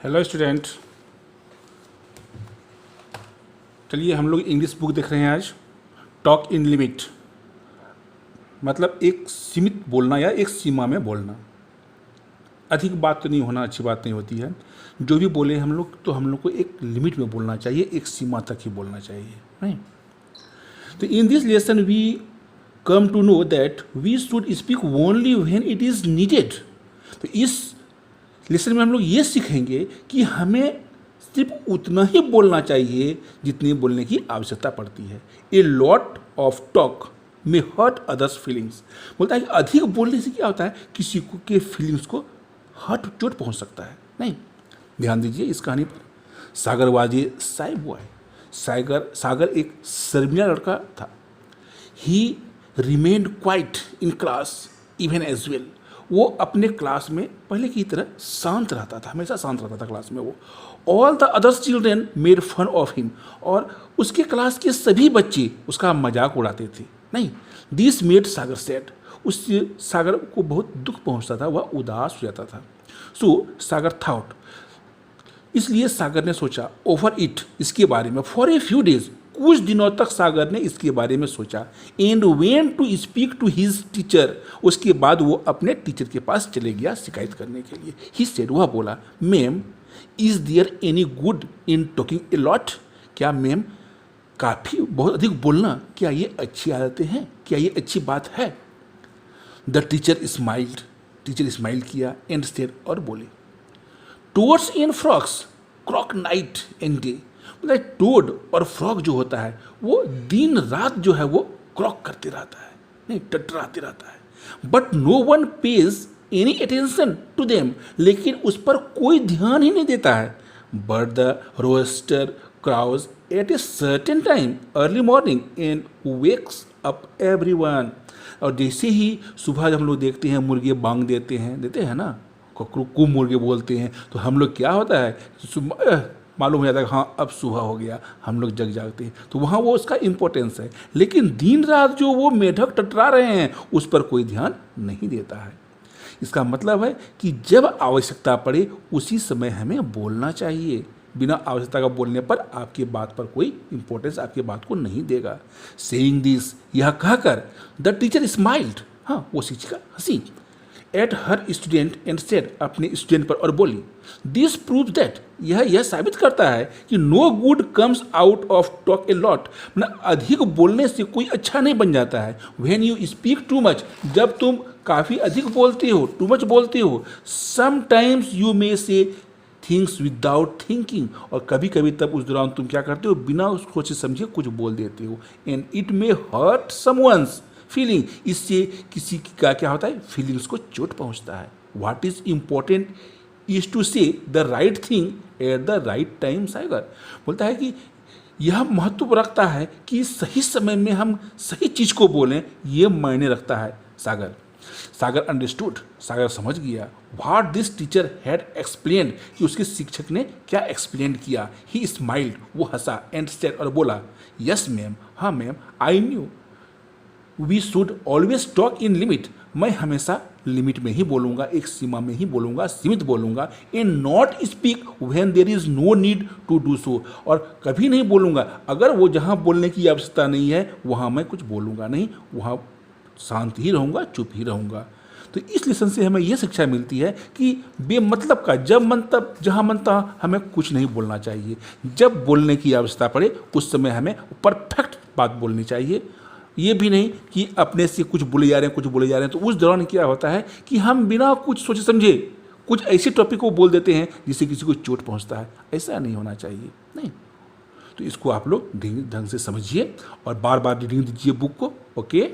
Hello student, चलिए हम लोग इंग्लिश बुक देख रहे हैं आज। टॉक इन लिमिट मतलब एक सीमित बोलना या एक सीमा में बोलना। अधिक बात तो नहीं होना अच्छी बात नहीं होती है। जो भी बोले हम लोग तो हम लोग को एक लिमिट में बोलना चाहिए, एक सीमा तक ही बोलना चाहिए, राइट। तो in this lesson we come to know that we should speak only when it is needed. तो इस लेसन में हम लोग ये सीखेंगे कि हमें सिर्फ उतना ही बोलना चाहिए जितनी बोलने की आवश्यकता पड़ती है। ए लॉट ऑफ टॉक में हर्ट अदर्स फीलिंग्स। बोलता है कि अधिक बोलने से क्या होता है, किसी को के फीलिंग्स को हर्ट चोट पहुंच सकता है। नहीं, ध्यान दीजिए इस कहानी पर। सागरवादी साहिब हुआ है। सागर एक शर्मिला लड़का था। He remained quiet in class even as well. वो अपने क्लास में पहले की तरह शांत रहता था, हमेशा शांत रहता था क्लास में वो। All the others children made fun of him. और उसके क्लास के सभी बच्चे उसका मजाक उड़ाते थे। नहीं, दिस मेड सागर सैड। उससे सागर को बहुत दुख पहुंचता था, वह उदास हो जाता था। सो सागर थॉट, इसलिए सागर ने सोचा ओवर इट, इसके बारे में। फॉर ए फ्यू डेज, कुछ दिनों तक सागर ने इसके बारे में सोचा। And went to speak to his teacher. उसके बाद वो अपने टीचर के पास चले गया शिकायत करने के लिए। ही सेड, वह बोला, ma'am is there any good in talking a lot. क्या मैम काफ़ी बहुत अधिक बोलना, क्या ये अच्छी आदतें हैं, क्या ये अच्छी बात है? The teacher smiled. Teacher smile किया एंड सेड, और बोले, toads in frogs croak night and day. मतलब टोड और फ्रॉक जो होता है वो दिन रात जो है वो क्रॉक करते रहता है, नहीं टटराते रहता है। But no one pays any attention to them. लेकिन उस पर कोई ध्यान ही नहीं देता है। But the rooster crows at a certain time early morning and wakes up everyone. और जैसे ही सुबह जब हम लोग देखते हैं मुर्गे बांग देते हैं ना, कु मुर्गे बोलते हैं, तो हम लोग क्या होता है मालूम हो जाता है हाँ अब सुबह हो गया, हम लोग जग जागते हैं। तो वहाँ वो उसका इम्पोर्टेंस है। लेकिन दिन रात जो वो मेढक टटरा रहे हैं उस पर कोई ध्यान नहीं देता है। इसका मतलब है कि जब आवश्यकता पड़े उसी समय हमें बोलना चाहिए। बिना आवश्यकता का बोलने पर आपकी बात पर कोई इंपॉर्टेंस आपकी बात को नहीं देगा। सेइंग दिस, यह कहकर द टीचर स्माइल्ड, हाँ वो शिक्षिका हंसी, at her student and said, अपने स्टूडेंट पर, और बोली, दिस प्रूव दैट, यह साबित करता है कि no good comes out of talk a lot. मतलब अधिक बोलने से कोई अच्छा नहीं बन जाता है। When you speak too much, जब तुम काफ़ी अधिक बोलते हो, टू मच बोलते हो, समटाइम्स यू मे से थिंग्स विदाउट थिंकिंग। और कभी कभी तब उस दौरान तुम क्या करते हो, बिना सोचे समझे कुछ बोल देते हो। And it may hurt someone's feeling, इससे किसी का क्या होता है, फीलिंग्स को चोट पहुंचता है। What is important is to say the right thing at the right time. Sagar बोलता है कि यह महत्व रखता है कि सही समय में हम सही चीज को बोलें, यह मायने रखता है। सागर अंडरस्टूड, सागर समझ गया what this teacher had explained, कि उसके शिक्षक ने क्या एक्सप्लेन किया। ही स्माइल्ड, वो हंसा, एंड सेड, और बोला, यस मैम, हाँ ma'am, I knew we should always talk in limit. मैं हमेशा लिमिट में ही बोलूँगा, एक सीमा में ही बोलूँगा, सीमित बोलूँगा। And not speak when there is no need to do so. और कभी नहीं बोलूँगा अगर वो जहाँ बोलने की आवश्यकता नहीं है वहाँ मैं कुछ बोलूँगा नहीं, वहाँ शांत ही रहूँगा, चुप ही रहूँगा। तो इस लेसन से हमें यह शिक्षा मिलती है कि बेमतलब का जब मन तब जहाँ मन तहाँ हमें कुछ नहीं बोलना चाहिए। जब बोलने की आवश्यकता पड़े उस समय हमें परफेक्ट बात बोलनी चाहिए। ये भी नहीं कि अपने से कुछ बोले जा रहे हैं तो उस दौरान क्या होता है कि हम बिना कुछ सोचे समझे कुछ ऐसे टॉपिक को बोल देते हैं जिससे किसी को चोट पहुंचता है। ऐसा नहीं होना चाहिए। नहीं, तो इसको आप लोग ढंग से समझिए और बार बार रीडिंग दीजिए बुक को। ओके।